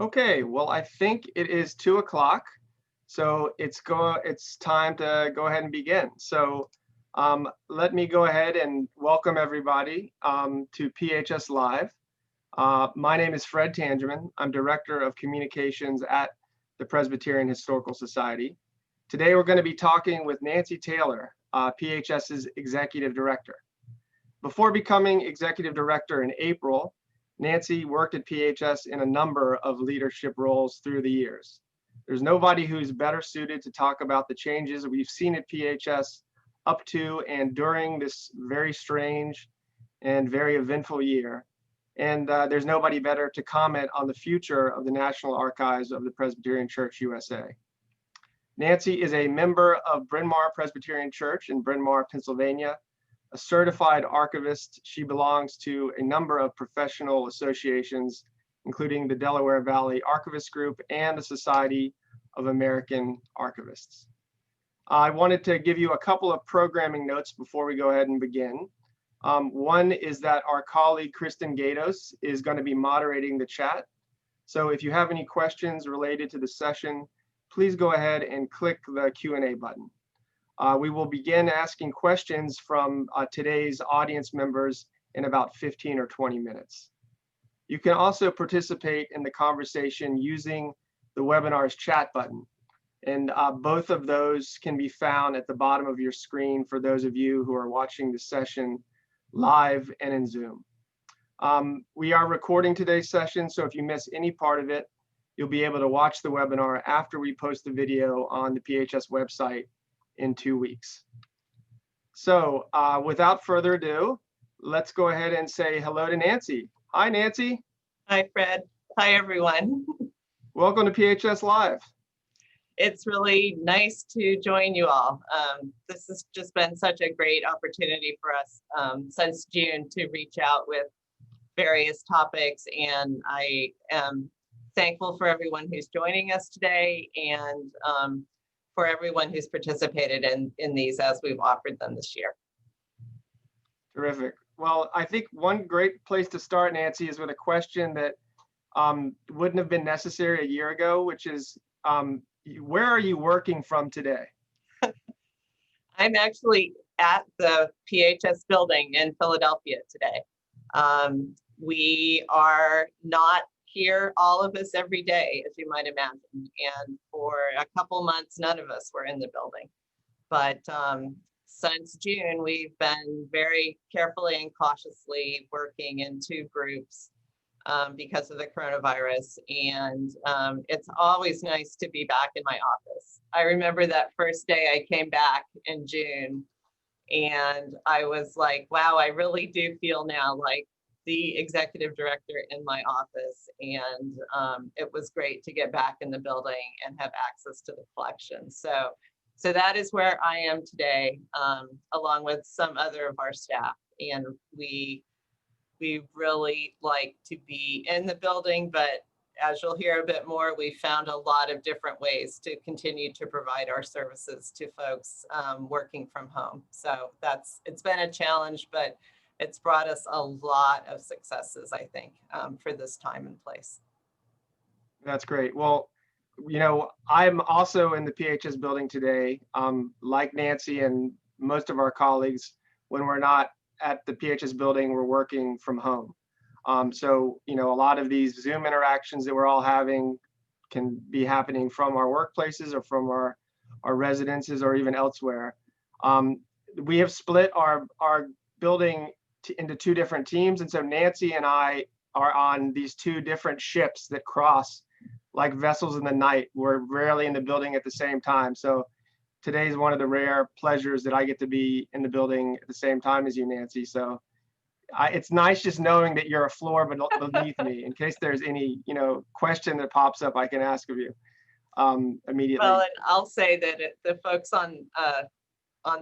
Okay, well, I think it is 2 o'clock, so it's time to go ahead and begin. Let me go ahead and welcome everybody to PHS Live. My name is Fred Tangerman. I'm Director of Communications at the Presbyterian Historical Society. Today, we're going to be talking with Nancy Taylor, PHS's Executive Director. Before becoming Executive Director in April, Nancy worked at PHS in a number of leadership roles through the years. There's nobody who's better suited to talk about the changes we've seen at PHS up to and during this very strange and very eventful year. And there's nobody better to comment on the future of the National Archives of the Presbyterian Church USA. Nancy is a member of Bryn Mawr Presbyterian Church in Bryn Mawr, Pennsylvania. A certified archivist, she belongs to a number of professional associations, including the Delaware Valley Archivist Group and the Society of American Archivists. I wanted to give you a couple of programming notes before we go ahead and begin. One is that our colleague, Kristen Gatos, is going to be moderating the chat. So if you have any questions related to the session, please go ahead and click the Q&A button. We will begin asking questions from today's audience members in about 15 or 20 minutes. You can also participate in the conversation using the webinar's chat button. And both of those can be found at the bottom of your screen for those of you who are watching the session live and in Zoom. We are recording today's session, so if you miss any part of it, you'll be able to watch the webinar after we post the video on the PHS website in 2 weeks. So without further ado, let's go ahead and say hello to Nancy. Hi, Nancy. Hi, Fred. Hi, everyone. Welcome to PHS Live. It's really nice to join you all. This has just been such a great opportunity for us since June to reach out with various topics, and I am thankful for everyone who's joining us today and for everyone who's participated in these as we've offered them this year. Terrific. Well, I think one great place to start, Nancy, is with a question that wouldn't have been necessary a year ago, which is, where are you working from today? I'm actually at the PHS building in Philadelphia today. We are not here, all of us, every day, as you might imagine. And for a couple months, none of us were in the building. But since June, we've been very carefully and cautiously working in 2 groups because of the coronavirus. And it's always nice to be back in my office. I remember that first day I came back in June, and I was like, wow, I really do feel now like the executive director in my office. And it was great to get back in the building and have access to the collection. So that is where I am today, along with some other of our staff. And we really like to be in the building, but as you'll hear a bit more, we found a lot of different ways to continue to provide our services to folks working from home. So it's been a challenge, but it's brought us a lot of successes, I think, for this time and place. That's great. Well, you know, I'm also in the PHS building today. Like Nancy and most of our colleagues, when we're not at the PHS building, we're working from home. So, you know, a lot of these Zoom interactions that we're all having can be happening from our workplaces or from our residences or even elsewhere. We have split our building into 2 different teams. And so Nancy and I are on these 2 different ships that cross like vessels in the night. We're rarely in the building at the same time. So today's one of the rare pleasures that I get to be in the building at the same time as you, Nancy. So it's nice just knowing that you're a floor beneath me in case there's any, you know, question that pops up I can ask of you immediately. Well, and I'll say that the folks on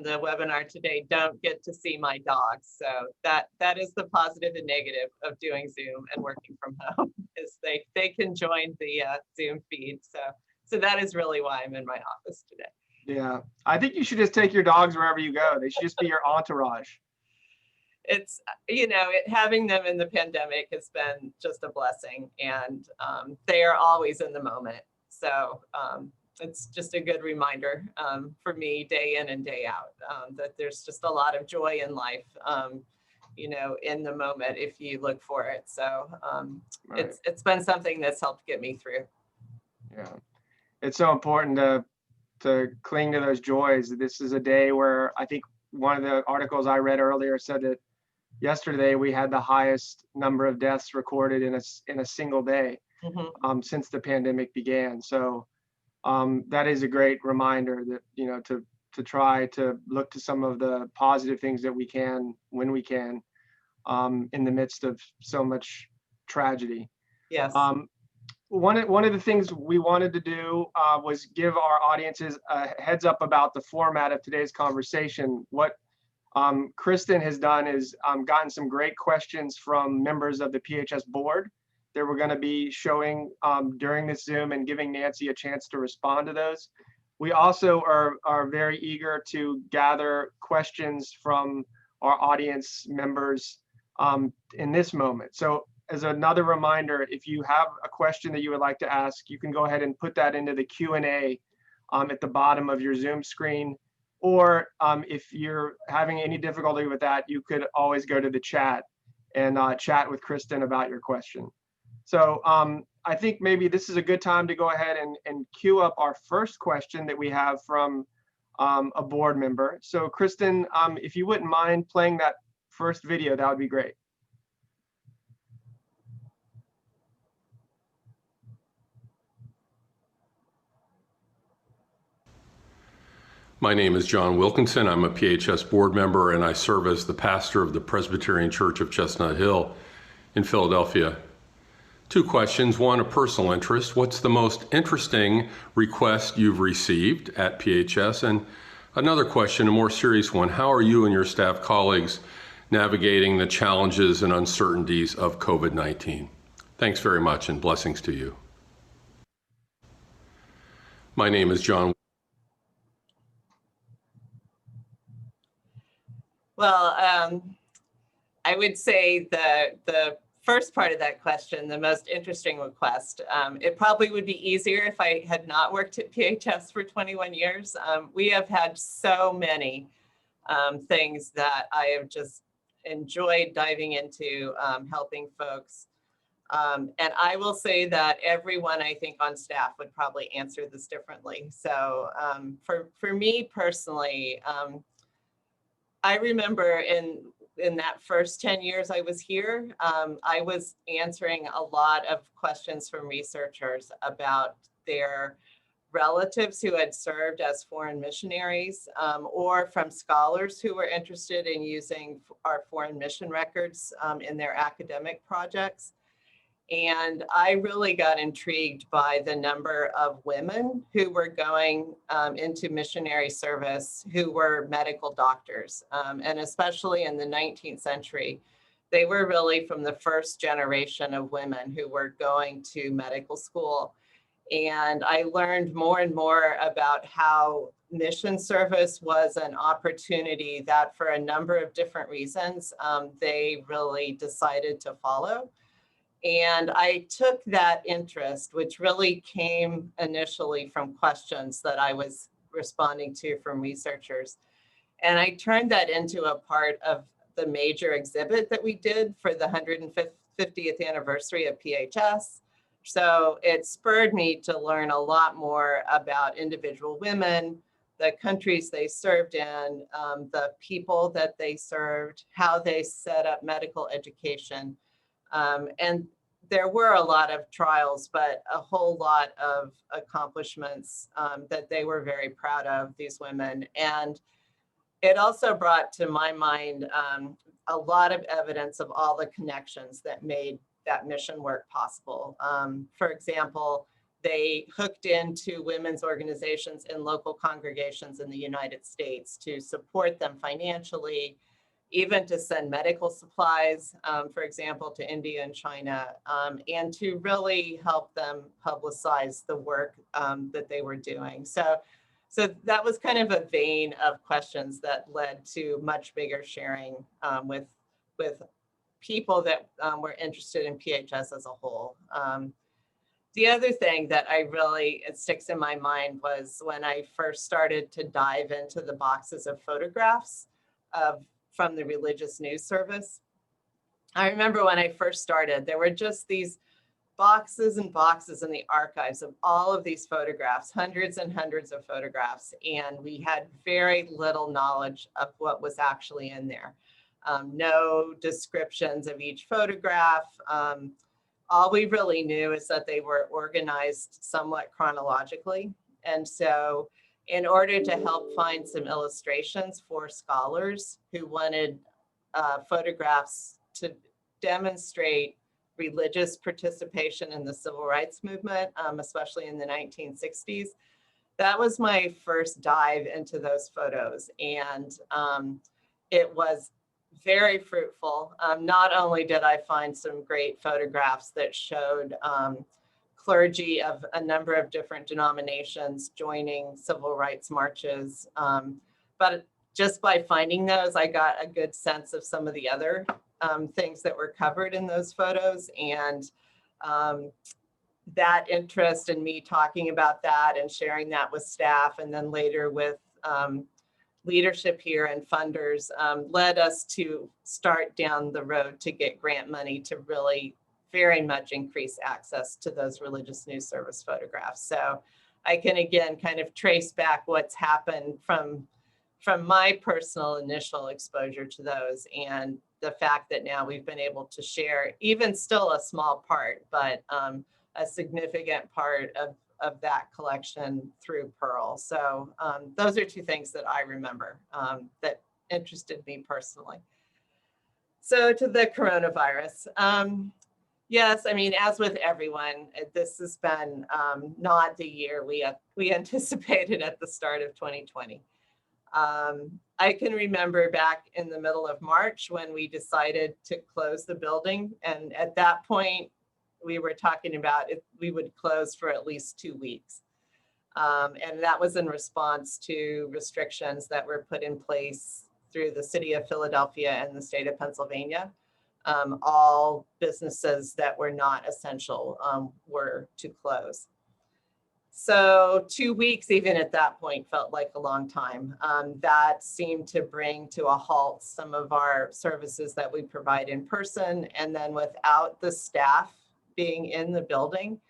the webinar today don't get to see my dogs. So that is the positive and negative of doing Zoom and working from home, is they can join the Zoom feed. So that is really why I'm in my office today. Yeah, I think you should just take your dogs wherever you go. They should just be your entourage. it's, you know, having them in the pandemic has been just a blessing, and they are always in the moment. So it's just a good reminder for me day in and day out that there's just a lot of joy in life, you know, in the moment if you look for it. So Right. it's been something that's helped get me through. Yeah. It's so important to cling to those joys. This is a day where I think one of the articles I read earlier said that yesterday we had the highest number of deaths recorded in a single day since the pandemic began. So that is a great reminder that, you know, to try to look to some of the positive things that we can when we can in the midst of so much tragedy. Yes. One of the things we wanted to do was give our audiences a heads up about the format of today's conversation. What Kristen has done is gotten some great questions from members of the PHS board that we're going to be showing during this Zoom and giving Nancy a chance to respond to those. We also are very eager to gather questions from our audience members in this moment. So as another reminder, if you have a question that you would like to ask, you can go ahead and put that into the Q&A at the bottom of your Zoom screen. Or if you're having any difficulty with that, you could always go to the chat and chat with Kristen about your question. So I think maybe this is a good time to go ahead and queue up our first question that we have from a board member. So Kristen, if you wouldn't mind playing that first video, that would be great. My name is John Wilkinson. I'm a PHS board member, and I serve as the pastor of the Presbyterian Church of Chestnut Hill in Philadelphia. Two questions. One, a personal interest. What's the most interesting request you've received at PHS? And another question, a more serious one. How are you and your staff colleagues navigating the challenges and uncertainties of COVID-19? Thanks very much, and blessings to you. My name is John. Well, I would say the first part of that question, the most interesting request, it probably would be easier if I had not worked at PHS for 21 years. We have had so many things that I have just enjoyed diving into, helping folks. And I will say that everyone I think on staff would probably answer this differently. So for me personally, I remember in that first 10 years I was here, I was answering a lot of questions from researchers about their relatives who had served as foreign missionaries, or from scholars who were interested in using our foreign mission records in their academic projects. And I really got intrigued by the number of women who were going into missionary service who were medical doctors. And especially in the 19th century, they were really from the first generation of women who were going to medical school. And I learned more and more about how mission service was an opportunity that for a number of different reasons, they really decided to follow. And I took that interest, which really came initially from questions that I was responding to from researchers. And I turned that into a part of the major exhibit that we did for the 150th anniversary of PHS. So it spurred me to learn a lot more about individual women, the countries they served in, the people that they served, how they set up medical education. And there were a lot of trials, but a whole lot of accomplishments that they were very proud of, these women. And it also brought to my mind a lot of evidence of all the connections that made that mission work possible. For example, they hooked into women's organizations in local congregations in the United States to support them financially, even to send medical supplies, for example, to India and China, and to really help them publicize the work that they were doing. So that was kind of a vein of questions that led to much bigger sharing with people that were interested in PHS as a whole. The other thing that it sticks in my mind was when I first started to dive into the boxes of photographs from the religious news service. I remember when I first started, there were just these boxes and boxes in the archives of all of these photographs, hundreds and hundreds of photographs, and we had very little knowledge of what was actually in there. No descriptions of each photograph. All we really knew is that they were organized somewhat chronologically. And so in order to help find some illustrations for scholars who wanted photographs to demonstrate religious participation in the civil rights movement, especially in the 1960s, that was my first dive into those photos. And it was very fruitful. Not only did I find some great photographs that showed clergy of a number of different denominations joining civil rights marches, but just by finding those, I got a good sense of some of the other things that were covered in those photos. And that interest in me talking about that and sharing that with staff, and then later with leadership here and funders, led us to start down the road to get grant money to really very much increase access to those religious news service photographs. So I can again kind of trace back what's happened from my personal initial exposure to those, and the fact that now we've been able to share even still a small part, but a significant part of that collection through Pearl. So those are two things that I remember that interested me personally. So to the coronavirus. Yes, I mean, as with everyone, this has been not the year we anticipated at the start of 2020. I can remember back in the middle of March when we decided to close the building. And at that point, we were talking about if we would close for at least 2 weeks. And that was in response to restrictions that were put in place through the city of Philadelphia and the state of Pennsylvania. All businesses that were not essential were to close. So 2 weeks, even at that point, felt like a long time. That seemed to bring to a halt some of our services that we provide in person. And then without the staff being in the building,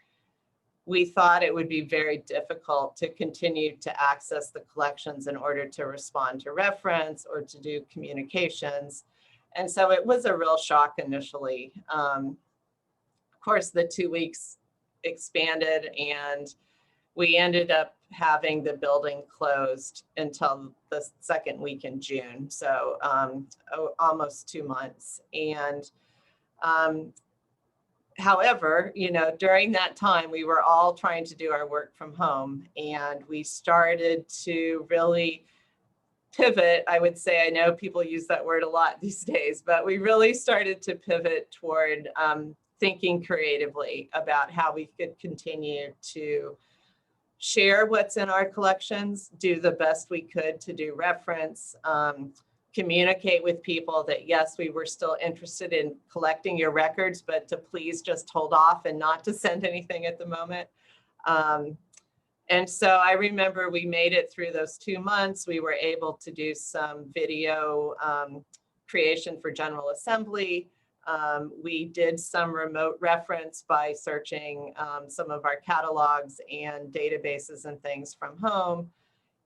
we thought it would be very difficult to continue to access the collections in order to respond to reference or to do communications. And so it was a real shock initially. Of course, the 2 weeks expanded, and we ended up having the building closed until the second week in June. So almost 2 months. And however, during that time, we were all trying to do our work from home, and we started to really pivot. I would say, I know people use that word a lot these days, but we really started to pivot toward thinking creatively about how we could continue to share what's in our collections, do the best we could to do reference, communicate with people that yes, we were still interested in collecting your records, but to please just hold off and not to send anything at the moment. And so I remember we made it through those 2 months. We were able to do some video creation for General Assembly. We did some remote reference by searching some of our catalogs and databases and things from home.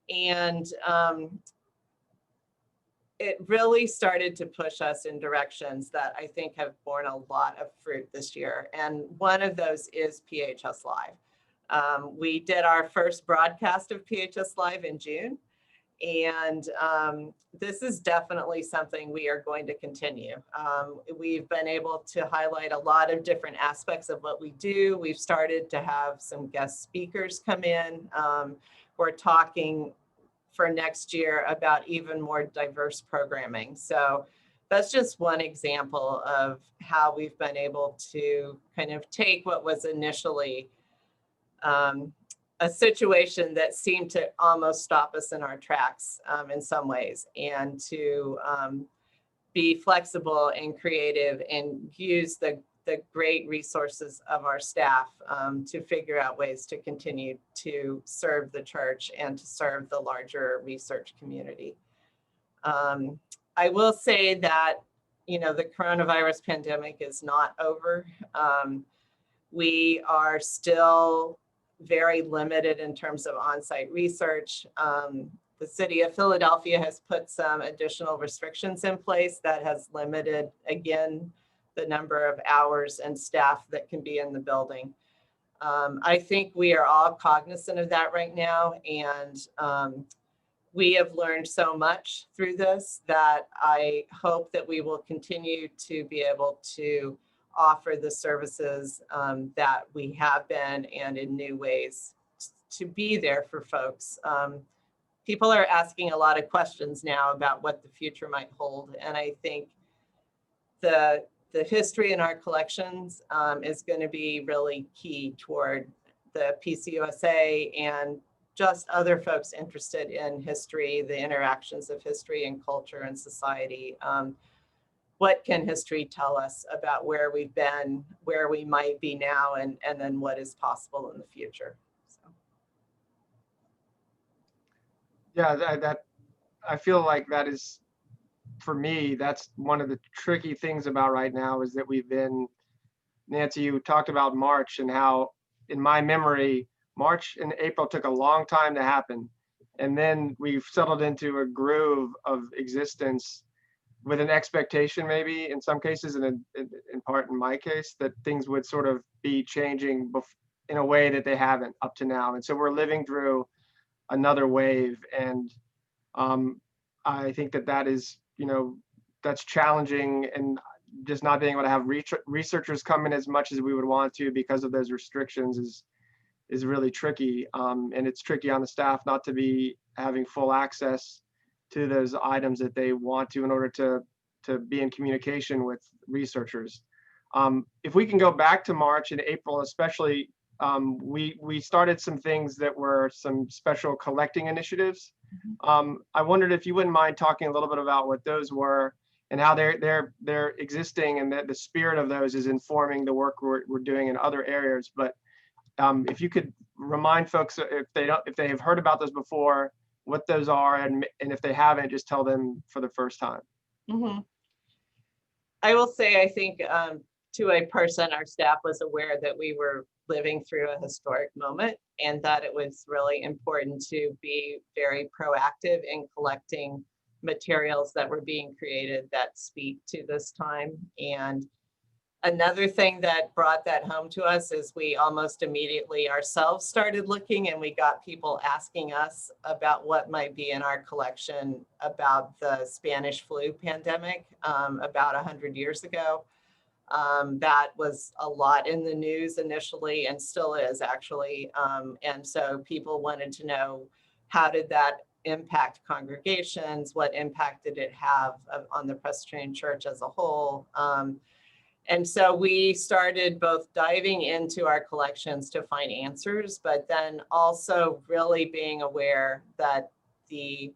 And it really started to push us in directions that I think have borne a lot of fruit this year. And one of those is PHS Live. We did our first broadcast of PHS Live in June. And this is definitely something we are going to continue. We've been able to highlight a lot of different aspects of what we do. We've started to have some guest speakers come in. We're talking for next year about even more diverse programming. So that's just one example of how we've been able to kind of take what was initially a situation that seemed to almost stop us in our tracks in some ways, and to be flexible and creative and use the great resources of our staff to figure out ways to continue to serve the church and to serve the larger research community. I will say that, the coronavirus pandemic is not over. We are still very limited in terms of on-site research. The city of Philadelphia has put some additional restrictions in place that has limited, again, the number of hours and staff that can be in the building. I think we are all cognizant of that right now, and we have learned so much through this that I hope that we will continue to be able to offer the services that we have been, and in new ways to be there for folks. People are asking a lot of questions now about what the future might hold. And I think the history in our collections is going to be really key toward the PCUSA and just other folks interested in history, the interactions of history and culture and society. What can history tell us about where we've been, where we might be now, and then what is possible in the future? Yeah, that I feel like that is, for me, that's one of the tricky things about right now is that we've been, Nancy, you talked about March and how, in my memory, March and April took a long time to happen. And then we've settled into a groove of existence with an expectation, maybe in some cases, and in part in my case, that things would sort of be changing in a way that they haven't up to now. And so we're living through another wave. And I think that is, that's challenging, and just not being able to have researchers come in as much as we would want to because of those restrictions is really tricky. And it's tricky on the staff not to be having full access to those items that they want to in order to be in communication with researchers. If we can go back to March and April, especially, we started some things that were some special collecting initiatives. I wondered if you wouldn't mind talking a little bit about what those were and how they're existing, and that the spirit of those is informing the work we're doing in other areas. But if you could remind folks, if they have heard about those before, what those are, and if they haven't, just tell them for the first time. Mm-hmm. I will say, I think to a person, our staff was aware that we were living through a historic moment, and that it was really important to be very proactive in collecting materials that were being created that speak to this time. And another thing that brought that home to us is we almost immediately ourselves started looking, and we got people asking us about what might be in our collection about the Spanish flu pandemic about 100 years ago. That was a lot in the news initially, and still is actually. And so people wanted to know, how did that impact congregations? What impact did it have on the Presbyterian Church as a whole? And so we started both diving into our collections to find answers, but then also really being aware that the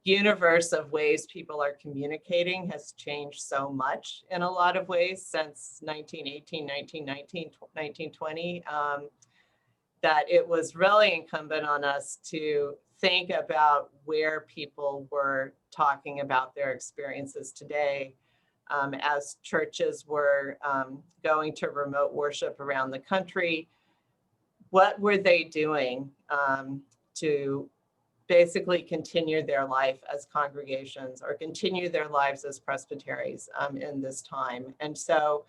universe of ways people are communicating has changed so much in a lot of ways since 1918, 1919, 1920, that it was really incumbent on us to think about where people were talking about their experiences today. As churches were going to remote worship around the country, what were they doing to basically continue their life as congregations or continue their lives as presbyteries in this time? And so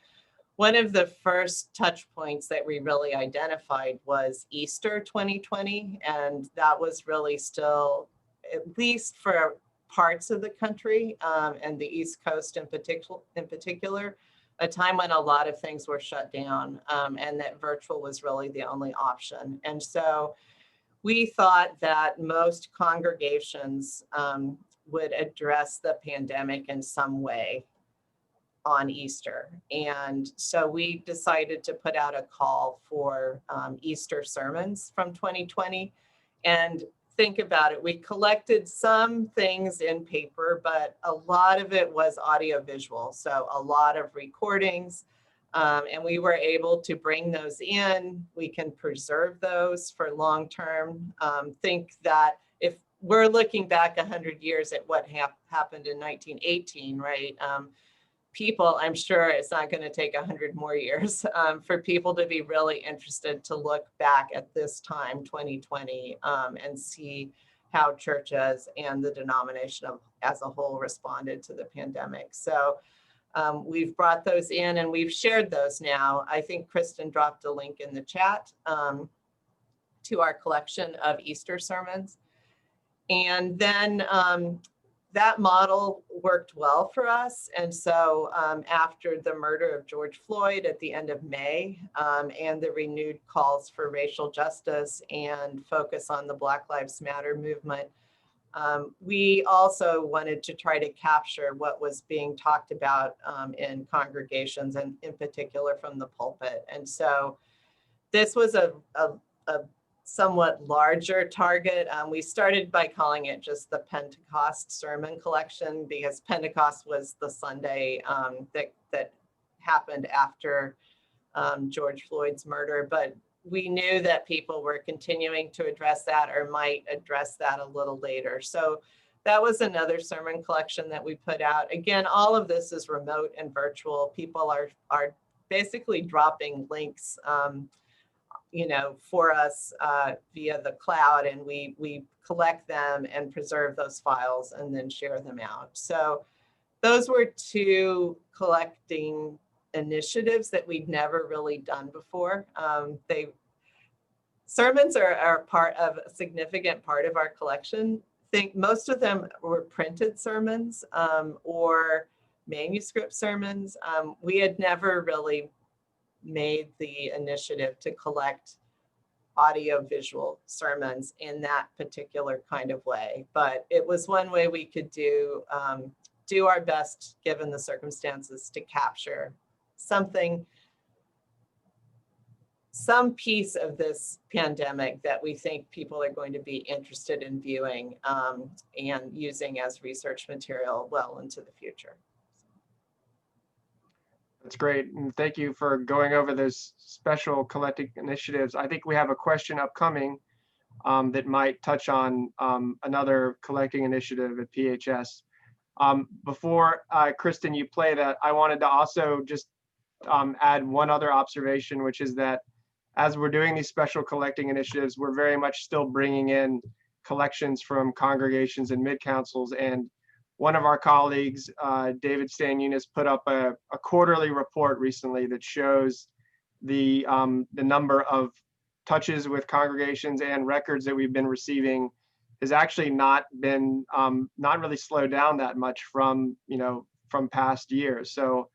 one of the first touch points that we really identified was Easter 2020. And that was really still, at least for parts of the country and the East Coast in particular, a time when a lot of things were shut down and that virtual was really the only option. And so we thought that most congregations would address the pandemic in some way on Easter. And so we decided to put out a call for Easter sermons from 2020. And think about it, we collected some things in paper, but a lot of it was audiovisual. So a lot of recordings, and we were able to bring those in. We can preserve those for long term. Think that if we're looking back 100 years at what happened in 1918, right? People, I'm sure it's not going to take 100 more years for people to be really interested to look back at this time, 2020, and see how churches and the denomination as a whole responded to the pandemic. So we've brought those in and we've shared those now. I think Kristen dropped a link in the chat to our collection of Easter sermons. And then that model worked well for us. And so after the murder of George Floyd at the end of May and the renewed calls for racial justice and focus on the Black Lives Matter movement, we also wanted to try to capture what was being talked about in congregations and in particular from the pulpit. And so this was a somewhat larger target. We started by calling it just the Pentecost sermon collection because Pentecost was the Sunday that happened after George Floyd's murder. But we knew that people were continuing to address that or might address that a little later. So that was another sermon collection that we put out. Again, all of this is remote and virtual. People are basically dropping links for us via the cloud, and we collect them and preserve those files and then share them out. So those were two collecting initiatives that we'd never really done before. Sermons are part of a significant part of our collection. I think most of them were printed sermons or manuscript sermons. We had never really made the initiative to collect audio-visual sermons in that particular kind of way, but it was one way we could do our best given the circumstances to capture some piece of this pandemic that we think people are going to be interested in viewing and using as research material well into the future. That's great. And thank you for going over those special collecting initiatives. I think we have a question upcoming that might touch on another collecting initiative at PHS. Before, Kristen, you play that, I wanted to also just add one other observation, which is that as we're doing these special collecting initiatives, we're very much still bringing in collections from congregations and mid-councils. And one of our colleagues, David Stanunas, put up a quarterly report recently that shows the number of touches with congregations and records that we've been receiving has actually not really slowed down that much from past years. So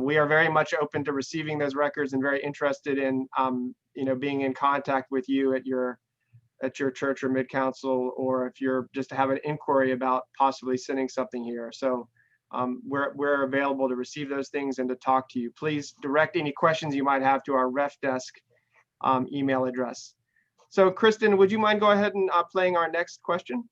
we are very much open to receiving those records and very interested in being in contact with you at your church or mid-council, or if you're just to have an inquiry about possibly sending something here. So we're available to receive those things and to talk to you. Please direct any questions you might have to our ref desk email address. So Kristen, would you mind go ahead and playing our next question?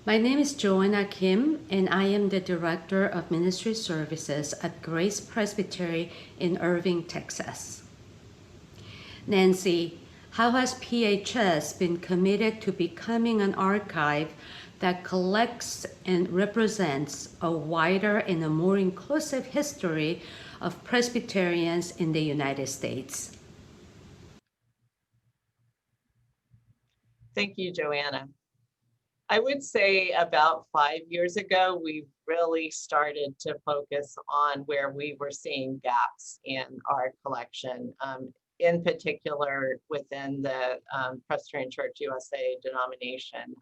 My name is Joanna Kim, and I am the Director of Ministry Services at Grace Presbytery in Irving, Texas. Nancy, how has PHS been committed to becoming an archive that collects and represents a wider and a more inclusive history of Presbyterians in the United States? Thank you, Joanna. I would say about 5 years ago, we really started to focus on where we were seeing gaps in our collection, in particular within the Presbyterian Church USA denomination.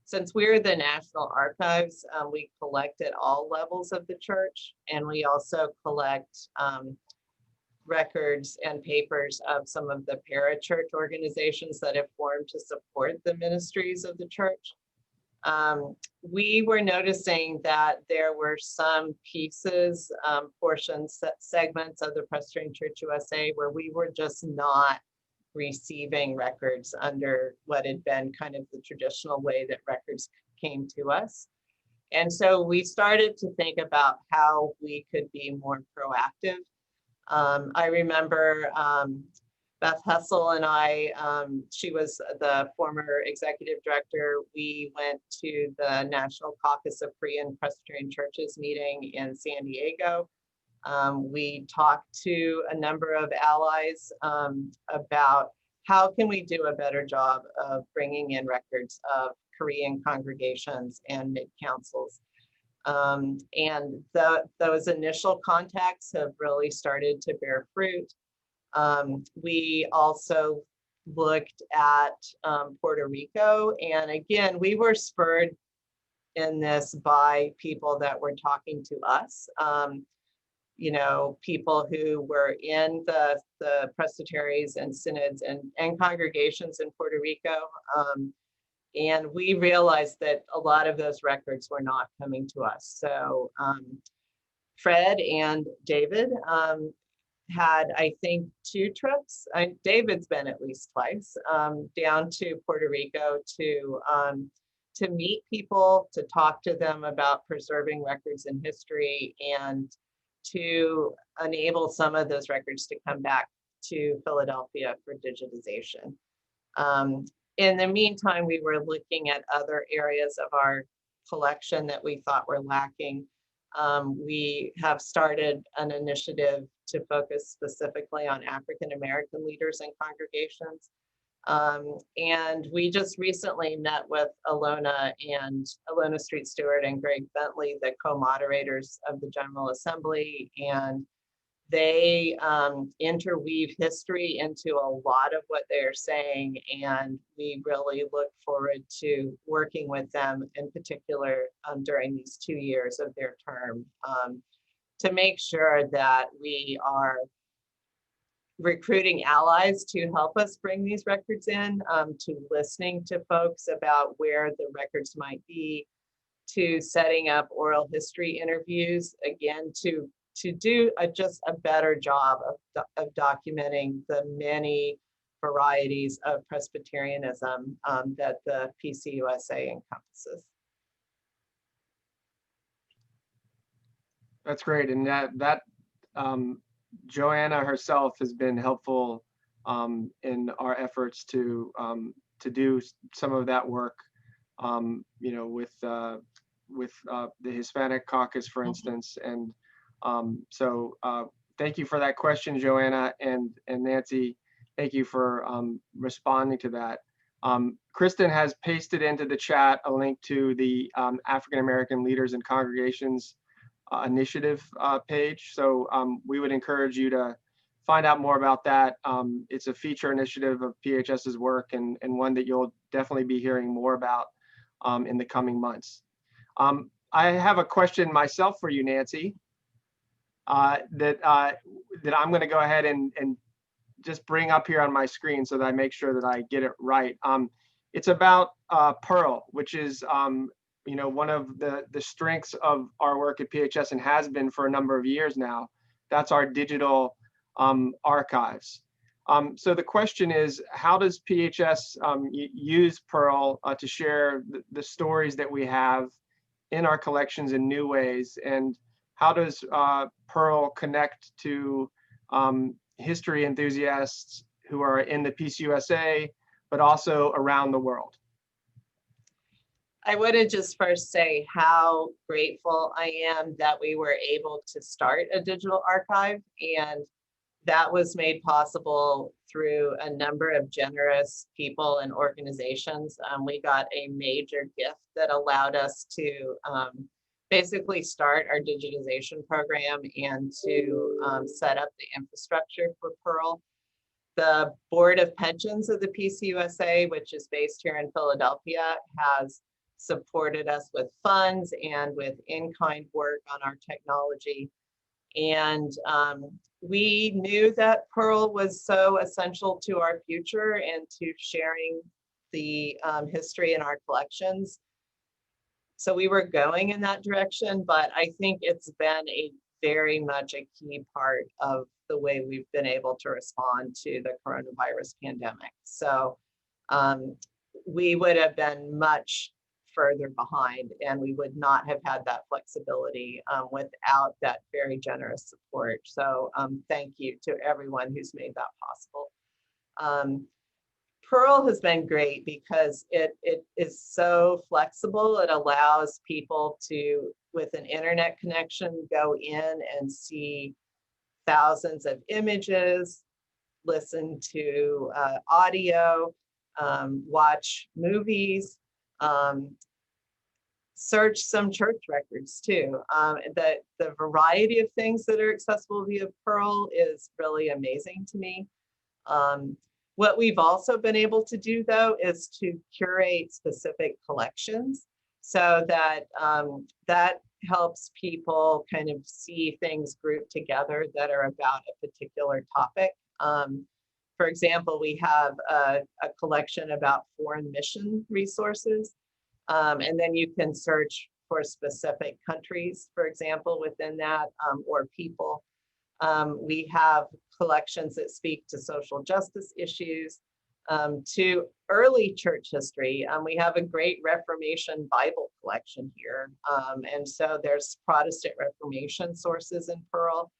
Since we're the National Archives, we collect at all levels of the church, and we also collect records and papers of some of the parachurch organizations that have formed to support the ministries of the church. We were noticing that there were some pieces, portions, segments of the Presbyterian Church USA where we were just not receiving records under what had been kind of the traditional way that records came to us. And so we started to think about how we could be more proactive. I remember Beth Hessel and I, she was the former executive director. We went to the National Caucus of Korean Presbyterian Churches meeting in San Diego. We talked to a number of allies about how can we do a better job of bringing in records of Korean congregations and mid-councils. And those initial contacts have really started to bear fruit. We also looked at Puerto Rico, and again, we were spurred in this by people that were talking to us. You know, people who were in the presbyteries and synods and congregations in Puerto Rico. And we realized that a lot of those records were not coming to us. So Fred and David had, I think, 2 trips. David's been at least twice down to Puerto Rico to meet people, to talk to them about preserving records in history, and to enable some of those records to come back to Philadelphia for digitization. In the meantime, we were looking at other areas of our collection that we thought were lacking. We have started an initiative to focus specifically on African American leaders and congregations. And we just recently met with Alona Street Stewart and Greg Bentley, the co-moderators of the General Assembly, and they interweave history into a lot of what they're saying, and we really look forward to working with them in particular during these 2 years of their term to make sure that we are recruiting allies to help us bring these records in, to listening to folks about where the records might be, to setting up oral history interviews, again, to do just a better job of documenting the many varieties of Presbyterianism that the PCUSA encompasses. That's great. And that Joanna herself has been helpful in our efforts to do some of that work, you know, with the Hispanic caucus, for instance. And so thank you for that question, Joanna, and Nancy. Thank you for responding to that. Kristen has pasted into the chat a link to the African American Leaders and Congregations initiative page. So we would encourage you to find out more about that. It's a feature initiative of PHS's work, and one that you'll definitely be hearing more about in the coming months. I have a question myself for you, Nancy, that I'm going to go ahead and just bring up here on my screen so that I make sure that I get it right. It's about Pearl, which is you know, one of the strengths of our work at PHS, and has been for a number of years now. That's our digital archives. So the question is, how does PHS use Pearl to share the stories that we have in our collections in new ways? And how does Pearl connect to history enthusiasts who are in the PCUSA, but also around the world? I want to just first say how grateful I am that we were able to start a digital archive, and that was made possible through a number of generous people and organizations. We got a major gift that allowed us to basically start our digitization program and to set up the infrastructure for Pearl. The Board of Pensions of the PCUSA, which is based here in Philadelphia, has supported us with funds and with in-kind work on our technology. And we knew that Pearl was so essential to our future and to sharing the history in our collections, So we were going in that direction, but I think it's been a very much a key part of the way we've been able to respond to the coronavirus pandemic. So we would have been much further behind, and we would not have had that flexibility without that very generous support. So thank you to everyone who's made that possible. Pearl has been great because it is so flexible. It allows people to, with an internet connection, go in and see thousands of images, listen to audio, watch movies, search some church records too. The variety of things that are accessible via Pearl is really amazing to me. What we've also been able to do, though, is to curate specific collections so that that helps people kind of see things grouped together that are about a particular topic. For example, we have a collection about foreign mission resources, and then you can search for specific countries, for example, within that, or people. We have collections that speak to social justice issues, to early church history. We have a great Reformation Bible collection here. And so there's Protestant Reformation sources in Pearl.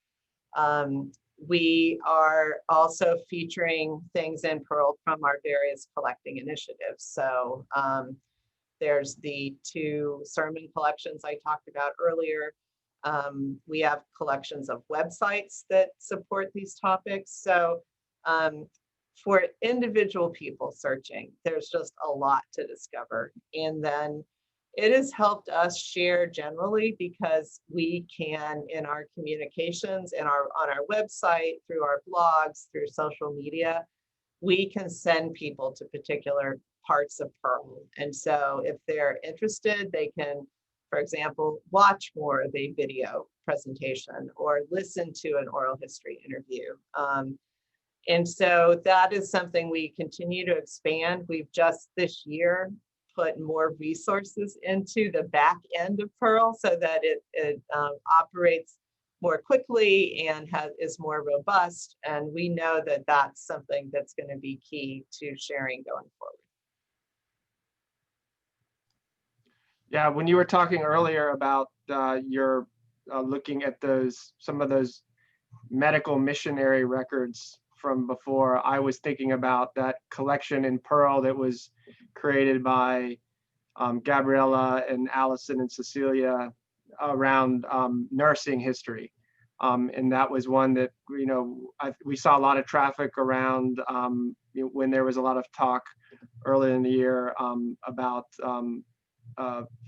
We are also featuring things in Pearl from our various collecting initiatives. So there's the 2 sermon collections I talked about earlier. We have collections of websites that support these topics. So for individual people searching, there's just a lot to discover. And then it has helped us share generally because we can, in our communications, on our website, through our blogs, through social media, we can send people to particular parts of Pearl. And so if they're interested, they can, for example, watch more of a video presentation or listen to an oral history interview. And so that is something we continue to expand. We've just this year put more resources into the back end of Pearl so that it operates more quickly and is more robust. And we know that that's something that's going to be key to sharing going forward. Yeah, when you were talking earlier about your looking at some of those medical missionary records from before, I was thinking about that collection in Pearl that was created by Gabriella and Allison and Cecilia around nursing history. And that was one that, we saw a lot of traffic around when there was a lot of talk early in the year about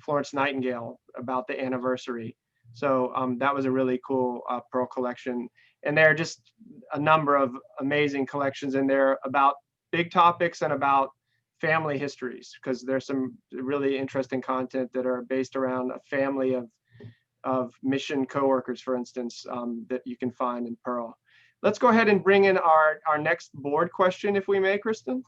Florence Nightingale, about the anniversary. So that was a really cool Pearl collection. And there are just a number of amazing collections in there about big topics and about family histories, because there's some really interesting content that are based around a family of mission coworkers, for instance, that you can find in Pearl. Let's go ahead and bring in our next board question, if we may, Kristen.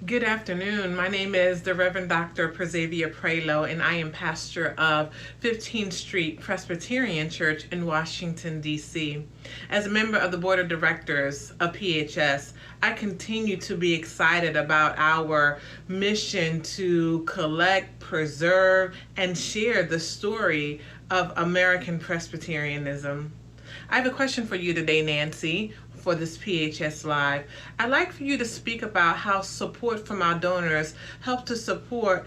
Good afternoon. My name is the Reverend Dr. Persavia Prelo, and I am pastor of 15th Street Presbyterian Church in Washington, D.C. As a member of the Board of Directors of PHS, I continue to be excited about our mission to collect, preserve, and share the story of American Presbyterianism. I have a question for you today, Nancy, for this PHS Live. I'd like for you to speak about how support from our donors help to support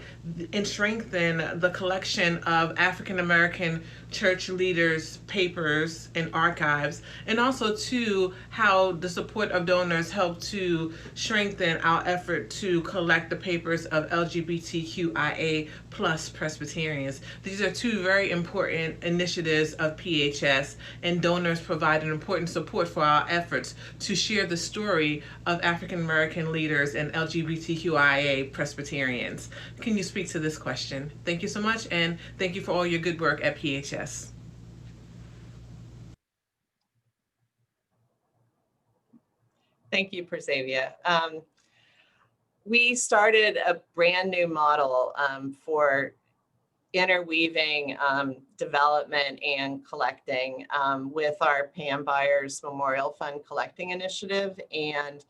and strengthen the collection of African American church leaders' papers and archives, and also too how the support of donors help to strengthen our effort to collect the papers of LGBTQIA plus Presbyterians. These are 2 very important initiatives of PHS, and donors provide an important support for our efforts to share the story of African American leaders and LGBTQIA Presbyterians. Can you speak to this question? Thank you so much, and thank you for all your good work at PHS. Thank you, Presavia. We started a brand new model for interweaving development and collecting with our Pam Byers Memorial Fund collecting initiative. And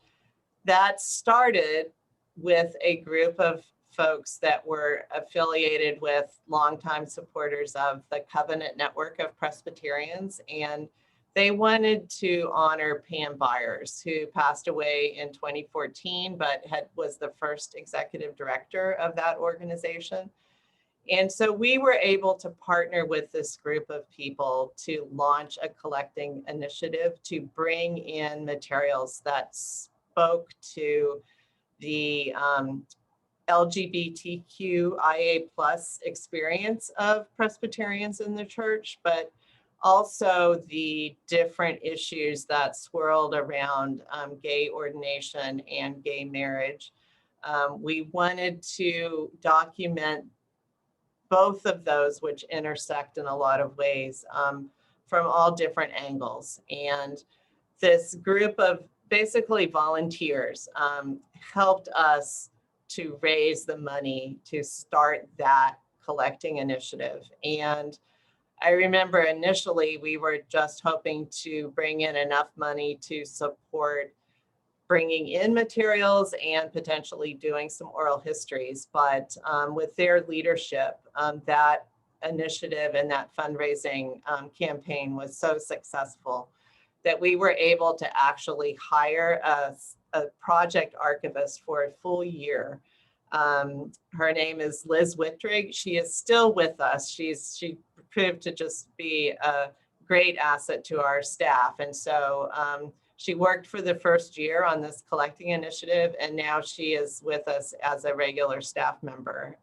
that started with a group of folks that were affiliated with longtime supporters of the Covenant Network of Presbyterians. And they wanted to honor Pam Byers, who passed away in 2014, but was the first executive director of that organization. And so we were able to partner with this group of people to launch a collecting initiative to bring in materials that spoke to the LGBTQIA plus experience of Presbyterians in the church, but also the different issues that swirled around gay ordination and gay marriage. We wanted to document both of those, which intersect in a lot of ways from all different angles. And this group of basically volunteers helped us to raise the money to start that collecting initiative. And I remember initially we were just hoping to bring in enough money to support bringing in materials and potentially doing some oral histories. But with their leadership, that initiative and that fundraising campaign was so successful that we were able to actually hire a project archivist for a full year. Her name is Liz Witwrigg. She is still with us. She proved to just be a great asset to our staff. And so she worked for the first year on this collecting initiative, and now she is with us as a regular staff member.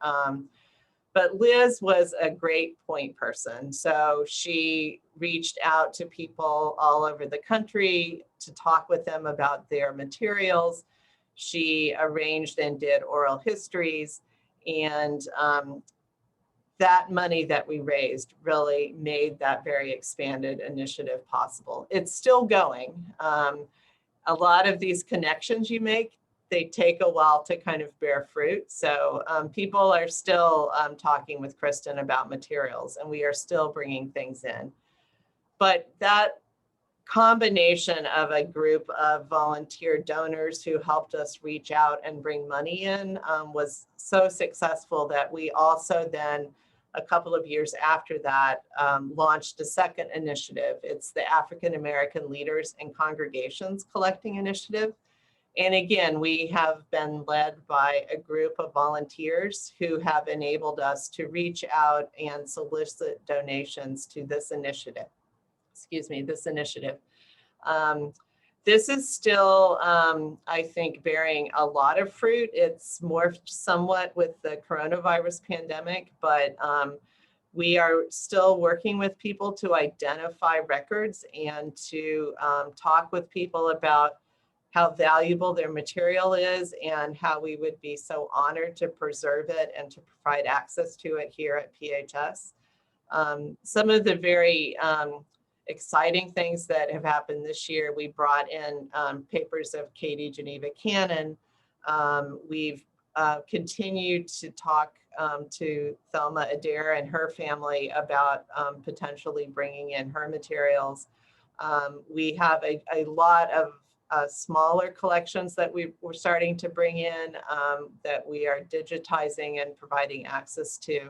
But Liz was a great point person. So she reached out to people all over the country to talk with them about their materials. She arranged and did oral histories, and that money that we raised really made that very expanded initiative possible. It's still going. A lot of these connections you make, they take a while to kind of bear fruit. So people are still talking with Kristen about materials, and we are still bringing things in. But that combination of a group of volunteer donors who helped us reach out and bring money in was so successful that we also then, a couple of years after that, launched a second initiative. It's the African American Leaders and Congregations Collecting Initiative. And again, we have been led by a group of volunteers who have enabled us to reach out and solicit donations to this initiative. This initiative. This is still, I think, bearing a lot of fruit. It's morphed somewhat with the coronavirus pandemic, but we are still working with people to identify records and to talk with people about how valuable their material is and how we would be so honored to preserve it and to provide access to it here at PHS. Some of the very exciting things that have happened this year, we brought in papers of Katie Geneva Cannon. We've continued to talk to Thelma Adair and her family about potentially bringing in her materials. We have a lot of smaller collections that we're starting to bring in that we are digitizing and providing access to.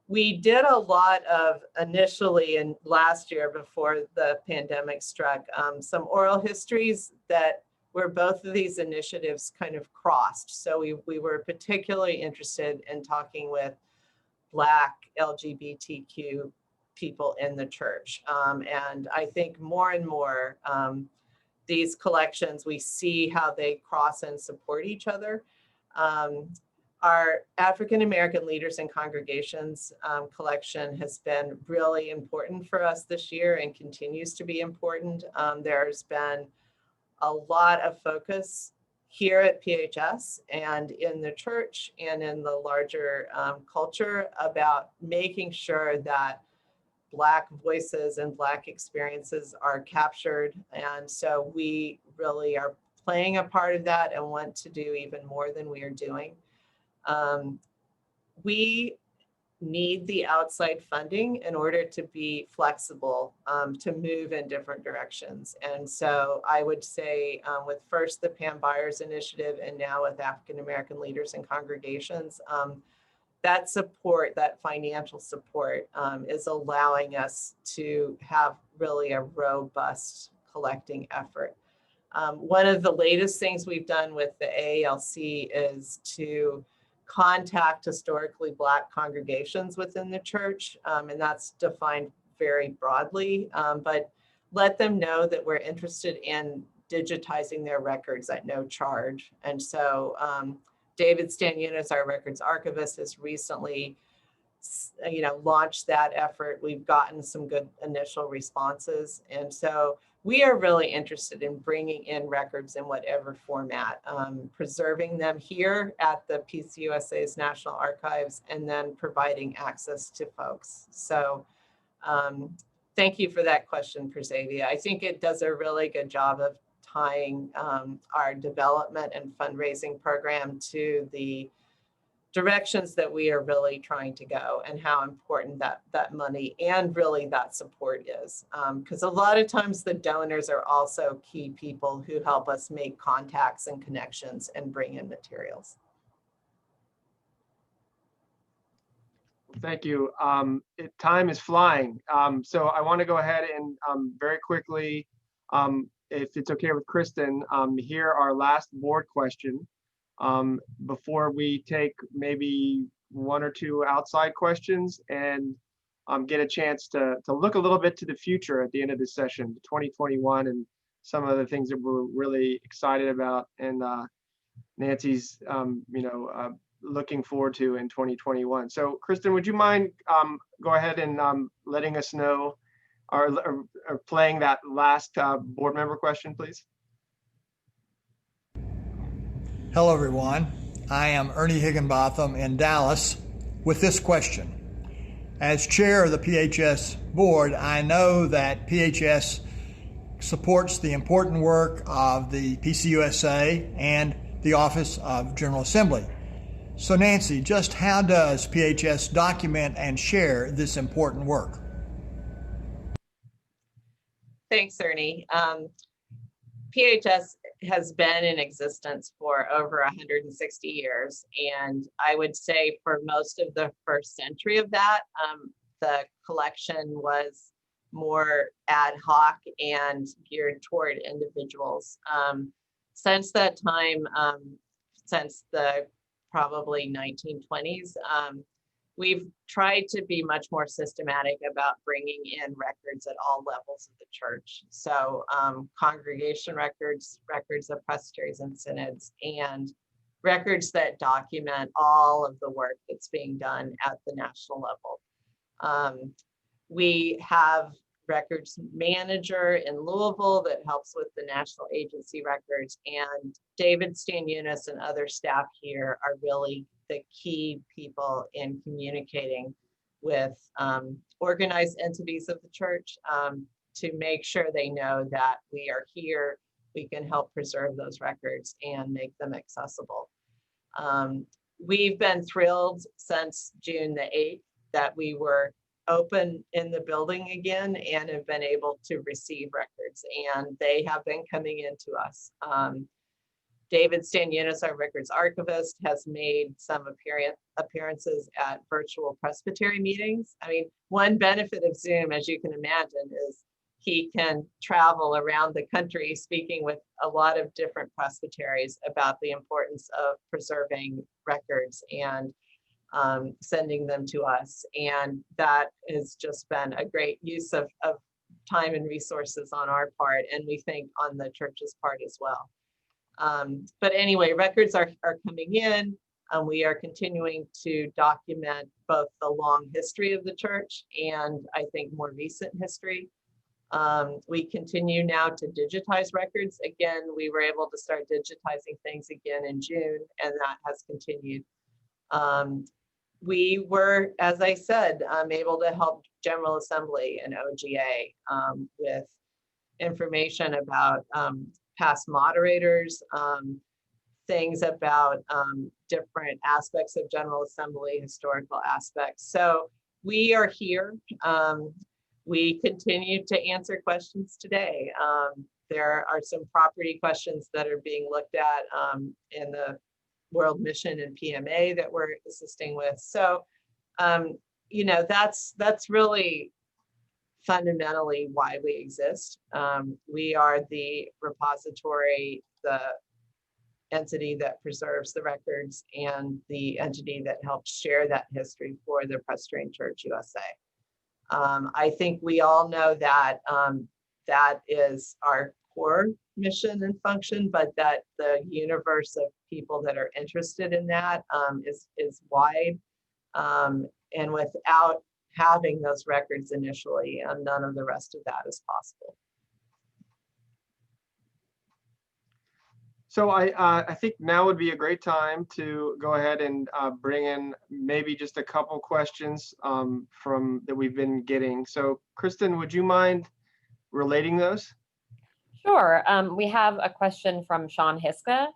We did a lot of initially in last year before the pandemic struck, some oral histories that where both of these initiatives kind of crossed. So we were particularly interested in talking with Black LGBTQ people in the church. And I think more and more these collections, we see how they cross and support each other. Our African American Leaders and Congregations collection has been really important for us this year and continues to be important. There's been a lot of focus here at PHS and in the church and in the larger culture about making sure that Black voices and Black experiences are captured. And so we really are playing a part of that and want to do even more than we are doing. We need the outside funding in order to be flexible, to move in different directions. And so I would say with first the Pam Byers Initiative and now with African American leaders and congregations, that support, that financial support is allowing us to have really a robust collecting effort. One of the latest things we've done with the AALC is to contact historically Black congregations within the church, and that's defined very broadly, but let them know that we're interested in digitizing their records at no charge. And so David Stanunas, our records archivist, has recently launched that effort. We've gotten some good initial responses. And so we are really interested in bringing in records in whatever format, preserving them here at the PCUSA's National Archives, and then providing access to folks. So thank you for that question, Prezavia. I think it does a really good job of tying our development and fundraising program to the directions that we are really trying to go, and how important that money and really that support is. Because a lot of times the donors are also key people who help us make contacts and connections and bring in materials. Thank you. Time is flying. So I want to go ahead and very quickly, if it's okay with Kristen, hear our last board question before we take maybe one or two outside questions and get a chance to look a little bit to the future at the end of this session, 2021, and some of the things that we're really excited about, and Nancy's looking forward to in 2021. So Kristen, would you mind go ahead and letting us know or playing that last board member question, please? Hello, everyone. I am Ernie Higginbotham in Dallas with this question. As chair of the PHS board, I know that PHS supports the important work of the PCUSA and the Office of General Assembly. So Nancy, just how does PHS document and share this important work? Thanks, Ernie. PHS has been in existence for over 160 years. And I would say for most of the first century of that, the collection was more ad hoc and geared toward individuals. Since that time, since the probably 1920s, we've tried to be much more systematic about bringing in records at all levels of the church. So congregation records, records of presbyteries and synods, and records that document all of the work that's being done at the national level. We have records manager in Louisville that helps with the national agency records, and David Stanunas and other staff here are really the key people in communicating with organized entities of the church to make sure they know that we are here, we can help preserve those records and make them accessible. We've been thrilled since June the 8th that we were open in the building again and have been able to receive records, and they have been coming into us. David Stanunas, our records archivist, has made some appearances at virtual presbytery meetings. I mean, one benefit of Zoom, as you can imagine, is he can travel around the country speaking with a lot of different presbyteries about the importance of preserving records and sending them to us. And that has just been a great use of time and resources on our part, and we think on the church's part as well. But anyway, records are coming in. We are continuing to document both the long history of the church and I think more recent history. We continue now to digitize records. Again, we were able to start digitizing things again in June, and that has continued. We were, as I said, able to help General Assembly and OGA with information about past moderators, things about different aspects of General Assembly, historical aspects. So we are here. We continue to answer questions today. There are some property questions that are being looked at in the World Mission and PMA that we're assisting with. So, you know, that's really fundamentally why we exist. We are the repository, the entity that preserves the records, and the entity that helps share that history for the Presbyterian Church USA. I think we all know that that is our core mission and function, but that the universe of people that are interested in that is wide. And without having those records initially, none of the rest of that is possible. So I think now would be a great time to go ahead and bring in maybe just a couple questions from that we've been getting. So Kristen, would you mind relating those? Sure. We have a question from Sean Hiska,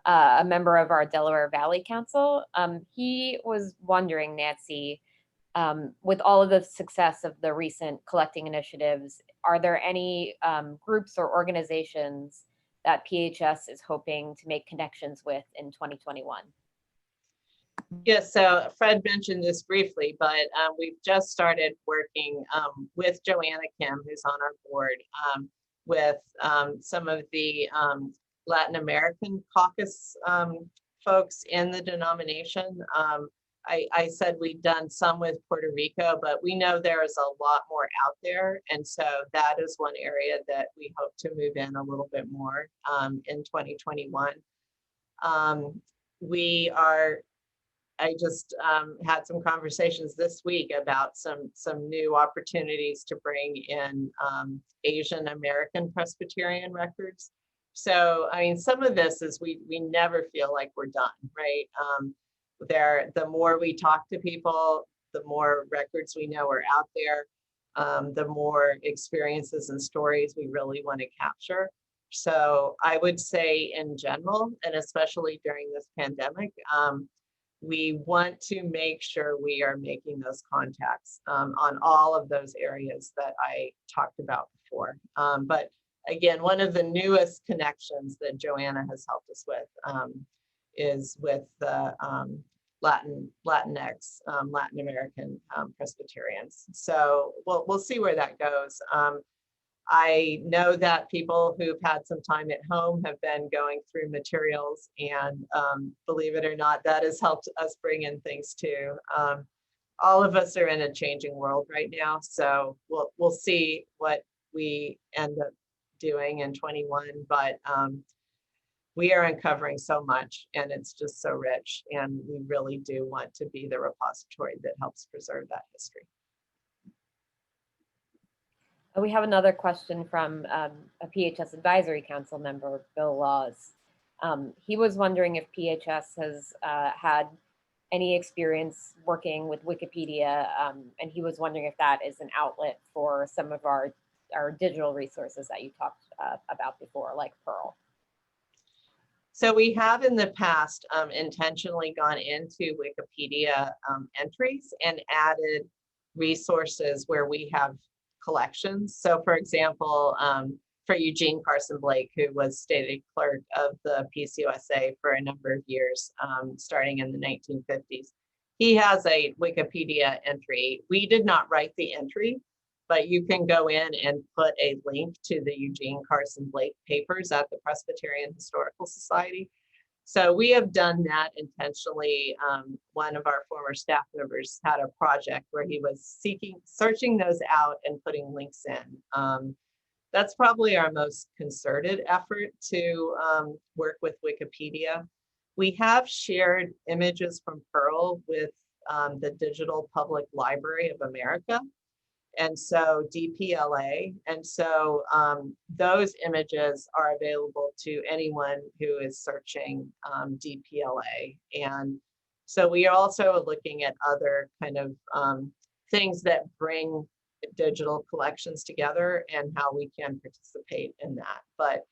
a member of our Delaware Valley Council. He was wondering, Nancy, with all of the success of the recent collecting initiatives, are there any groups or organizations that PHS is hoping to make connections with in 2021? Yes, so Fred mentioned this briefly, but we've just started working with Joanna Kim, who's on our board, with some of the Latin American caucus folks in the denomination. I said we've done some with Puerto Rico, but we know there is a lot more out there. And so that is one area that we hope to move in a little bit more in 2021. I just had some conversations this week about some new opportunities to bring in Asian American Presbyterian records. So, I mean, some of this is we never feel like we're done, right? The more we talk to people, the more records we know are out there, the more experiences and stories we really want to capture. So I would say in general, and especially during this pandemic, we want to make sure we are making those contacts on all of those areas that I talked about before. But again, one of the newest connections that Joanna has helped us with is with the Latinx, Latin American Presbyterians. So we'll see where that goes. I know that people who've had some time at home have been going through materials, and believe it or not, that has helped us bring in things too. All of us are in a changing world right now, so we'll see what we end up doing in 21, but we are uncovering so much, and it's just so rich, and we really do want to be the repository that helps preserve that history. We have another question from a PHS Advisory Council member, Bill Laws. He was wondering if PHS has had any experience working with Wikipedia, and he was wondering if that is an outlet for some of our digital resources that you talked about before, like Pearl. So we have in the past intentionally gone into Wikipedia entries and added resources where we have collections. So for example, for Eugene Carson Blake, who was stated clerk of the PCUSA for a number of years, starting in the 1950s, he has a Wikipedia entry. We did not write the entry, but you can go in and put a link to the Eugene Carson Blake papers at the Presbyterian Historical Society. So we have done that intentionally. One of our former staff members had a project where he was searching those out and putting links in. That's probably our most concerted effort to work with Wikipedia. We have shared images from Pearl with the Digital Public Library of America, and so DPLA. And so those images are available to anyone who is searching DPLA. And so we are also looking at other kind of things that bring digital collections together and how we can participate in that. But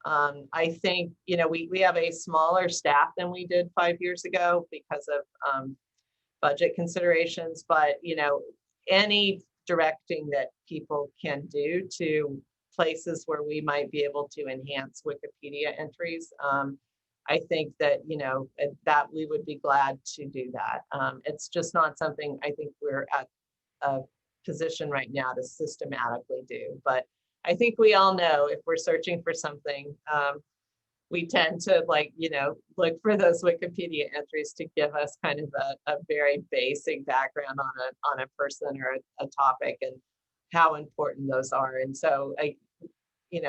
I think, we have a smaller staff than we did 5 years ago because of budget considerations, but, any directing that people can do to places where we might be able to enhance Wikipedia entries, I think that, that we would be glad to do that. It's just not something I think we're at a position right now to systematically do, but I think we all know if we're searching for something, we tend to look for those Wikipedia entries to give us kind of a very basic background on a person or a topic and how important those are. And so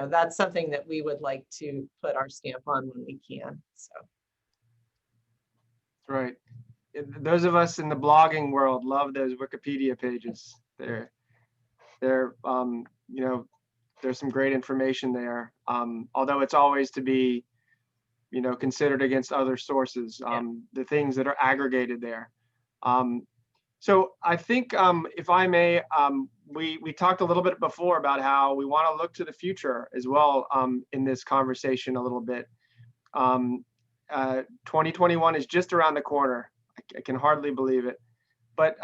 that's something that we would like to put our stamp on when we can. So. Right. Those of us in the blogging world love those Wikipedia pages. They're there's some great information there. Although it's always to be, considered against other sources, the things that are aggregated there. So I think, if I may, we talked a little bit before about how we want to look to the future as well in this conversation a little bit. 2021 is just around the corner. I can hardly believe it. But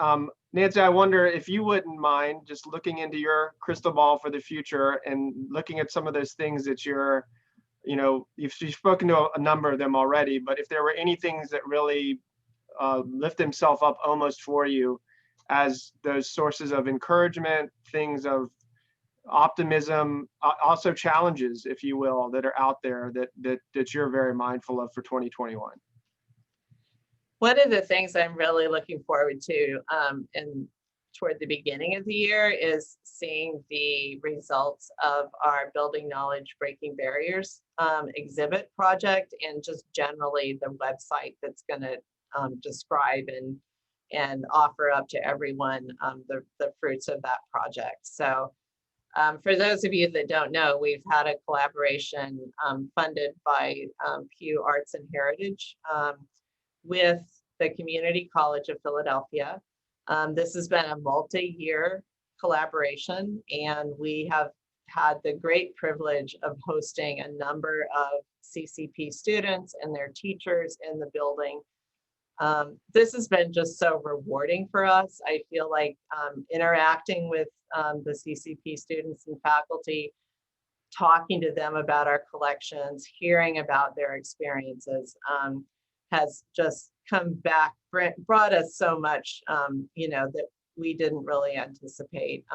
Nancy, I wonder if you wouldn't mind just looking into your crystal ball for the future and looking at some of those things that you've spoken to a number of them already, but if there were any things that really lift themselves up almost for you as those sources of encouragement, things of optimism, also challenges, if you will, that are out there that you're very mindful of for 2021. One of the things I'm really looking forward to and toward the beginning of the year is seeing the results of our Building Knowledge Breaking Barriers exhibit project, and just generally the website that's going to describe and offer up to everyone the fruits of that project. So for those of you that don't know, we've had a collaboration funded by Pew Arts and Heritage with the Community College of Philadelphia. This has been a multi-year collaboration, and we have had the great privilege of hosting a number of CCP students and their teachers in the building. This has been just so rewarding for us. I feel like interacting with the CCP students and faculty, talking to them about our collections, hearing about their experiences, has just come back, brought us so much, that we didn't really anticipate.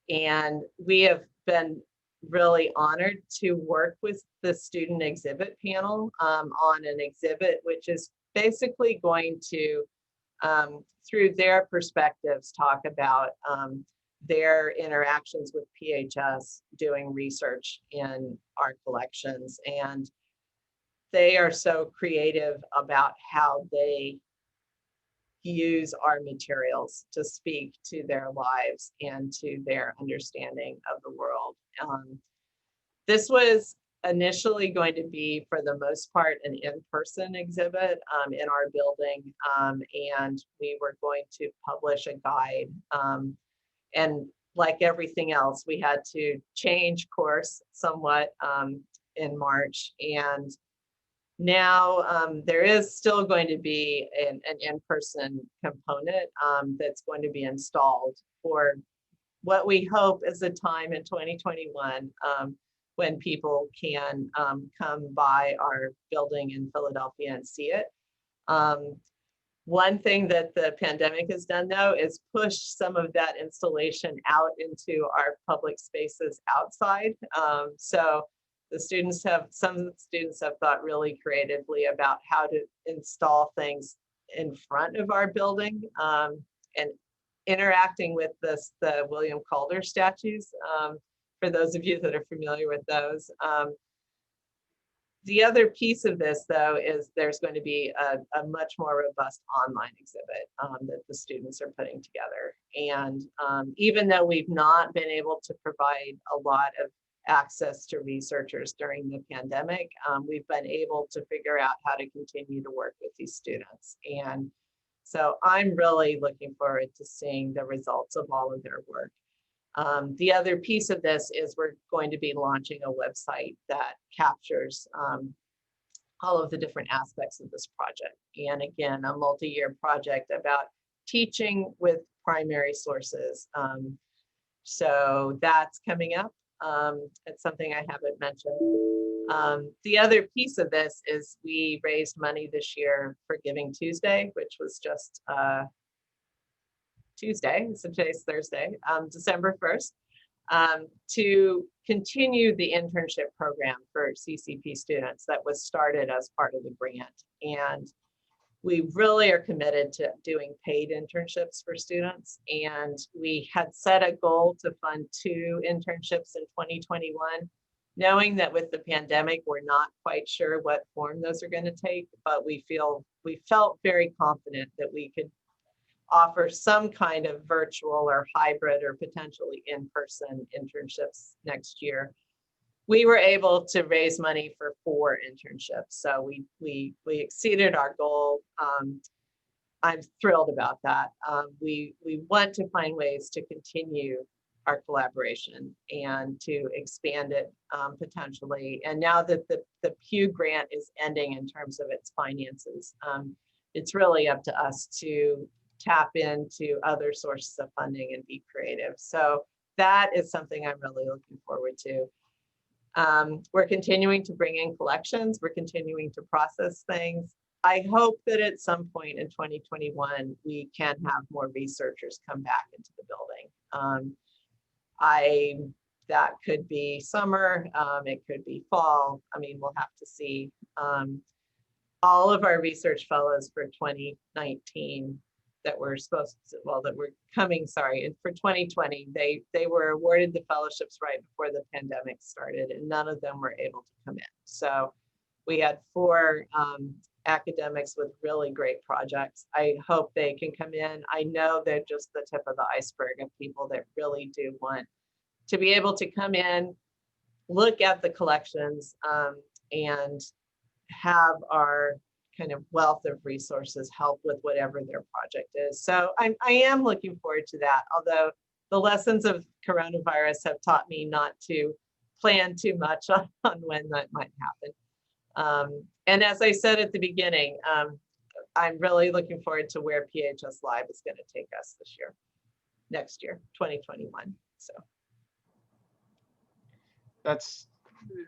And we have been really honored to work with the student exhibit panel on an exhibit, which is basically going to, through their perspectives, talk about their interactions with PHS doing research in our collections. And they are so creative about how they use our materials to speak to their lives and to their understanding of the world. This was initially going to be, for the most part, an in-person exhibit in our building, and we were going to publish a guide. And like everything else, we had to change course somewhat in March, and now there is still going to be an in-person component that's going to be installed for what we hope is a time in 2021 when people can come by our building in Philadelphia and see it. One thing that the pandemic has done, though, is push some of that installation out into our public spaces outside. So some students have thought really creatively about how to install things in front of our building and interacting with the William Calder statues, for those of you that are familiar with those. The other piece of this, though, is there's going to be a much more robust online exhibit that the students are putting together. And even though we've not been able to provide a lot of access to researchers during the pandemic, we've been able to figure out how to continue to work with these students. And so I'm really looking forward to seeing the results of all of their work. The other piece of this is we're going to be launching a website that captures all of the different aspects of this project. And again, a multi-year project about teaching with primary sources. So that's coming up. It's something I haven't mentioned. The other piece of this is we raised money this year for Giving Tuesday, which was just Tuesday, so today's Thursday, December 1st, to continue the internship program for CCP students that was started as part of the grant. And we really are committed to doing paid internships for students. And we had set a goal to fund 2 internships in 2021, knowing that with the pandemic, we're not quite sure what form those are going to take, but we felt very confident that we could offer some kind of virtual or hybrid or potentially in-person internships next year. We were able to raise money for 4 internships. So we exceeded our goal. I'm thrilled about that. We want to find ways to continue our collaboration and to expand it potentially. And now that the Pew grant is ending in terms of its finances, it's really up to us to tap into other sources of funding and be creative. So that is something I'm really looking forward to. We're continuing to bring in collections. We're continuing to process things. I hope that at some point in 2021, we can have more researchers come back into the building. That could be summer, it could be fall. I mean, we'll have to see. All of our research fellows for 2019 that were for 2020, they were awarded the fellowships right before the pandemic started, and none of them were able to come in. So we had 4 academics with really great projects. I hope they can come in. I know they're just the tip of the iceberg of people that really do want to be able to come in, look at the collections, and have our kind of wealth of resources help with whatever their project is. So I am looking forward to that, although the lessons of coronavirus have taught me not to plan too much on when that might happen. And as I said at the beginning, I'm really looking forward to where PHS Live is going to take us next year, 2021. So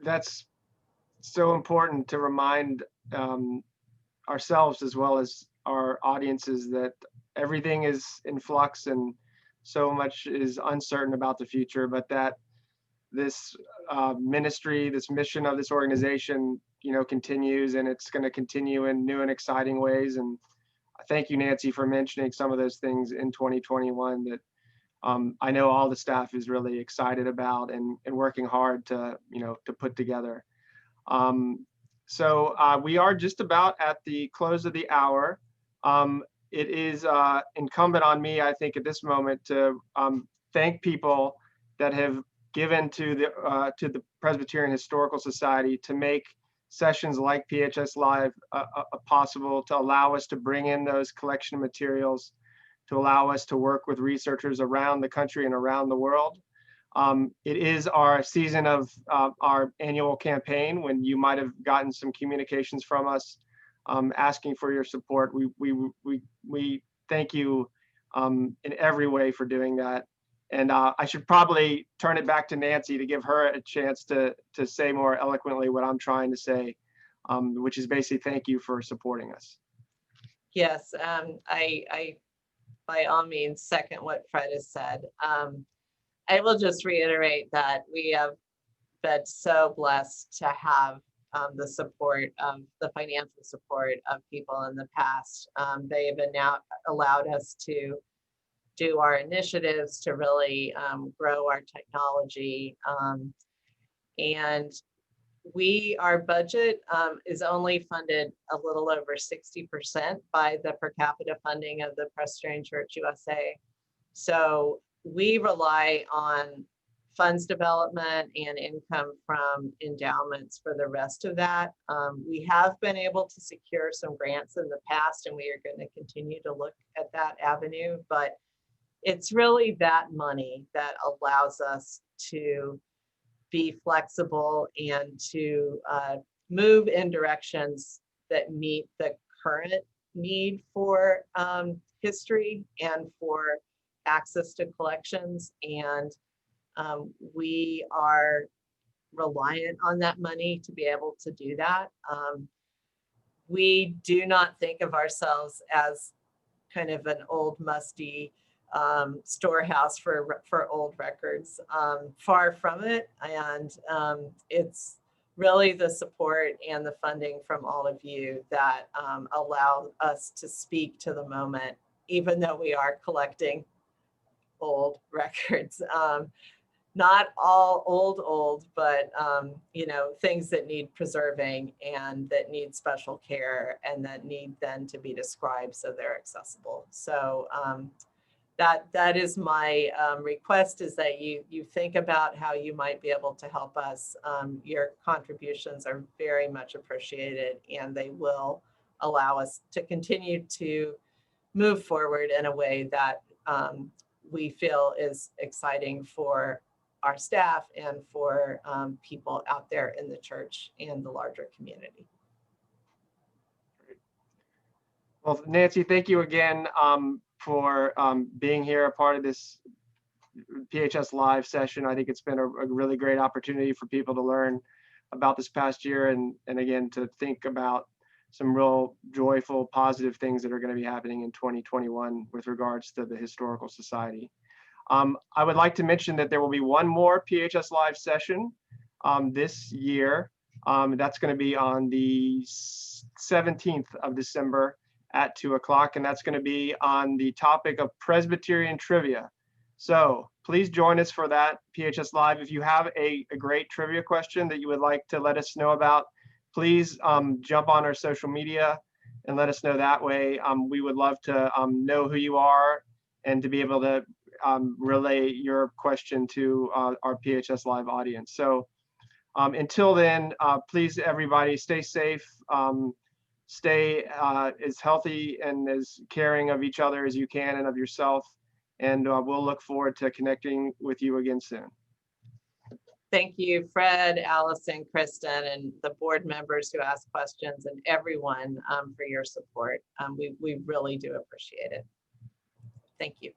that's so important to remind ourselves as well as our audiences that everything is in flux and so much is uncertain about the future, but that this ministry, this mission of this organization, continues, and it's going to continue in new and exciting ways. And thank you, Nancy, for mentioning some of those things in 2021 that I know all the staff is really excited about and working hard to put together. So we are just about at the close of the hour. It is incumbent on me, I think, at this moment to thank people that have given to the Presbyterian Historical Society to make sessions like PHS Live possible, to allow us to bring in those collection materials, to allow us to work with researchers around the country and around the world. It is our season of our annual campaign, when you might have gotten some communications from us asking for your support. We thank you in every way for doing that. And I should probably turn it back to Nancy to give her a chance to say more eloquently what I'm trying to say, which is basically thank you for supporting us. Yes, I by all means second what Fred has said. I will just reiterate that we have been so blessed to have the support of the financial support of people in the past. They have now allowed us to do our initiatives to really grow our technology. And our budget is only funded a little over 60% by the per capita funding of the Presbyterian Church USA. So we rely on funds development and income from endowments for the rest of that. We have been able to secure some grants in the past, and we are going to continue to look at that avenue, but it's really that money that allows us to be flexible and to move in directions that meet the current need for history and for access to collections. And we are reliant on that money to be able to do that. We do not think of ourselves as kind of an old musty storehouse for old records. Far from it. And it's really the support and the funding from all of you that allow us to speak to the moment, even though we are collecting old records. Not all old, but you know, things that need preserving and that need special care and that need then to be described so they're accessible. So that is my request, is that you think about how you might be able to help us. Your contributions are very much appreciated, and they will allow us to continue to move forward in a way that we feel is exciting for our staff and for people out there in the church and the larger community. Well, Nancy, thank you again for being here, a part of this PHS Live session. I think it's been a really great opportunity for people to learn about this past year, and again, to think about some real joyful, positive things that are going to be happening in 2021 with regards to the Historical Society. I would like to mention that there will be one more PHS Live session this year. That's going to be on the 17th of December at 2 o'clock, and that's going to be on the topic of Presbyterian trivia. So please join us for that PHS Live. If you have a great trivia question that you would like to let us know about, please jump on our social media and let us know that way. We would love to know who you are and to be able to relay your question to our PHS Live audience. So until then, please everybody stay safe, stay as healthy and as caring of each other as you can and of yourself. And we'll look forward to connecting with you again soon. Thank you, Fred, Allison, Kristen, and the board members who asked questions, and everyone for your support. We really do appreciate it. Thank you.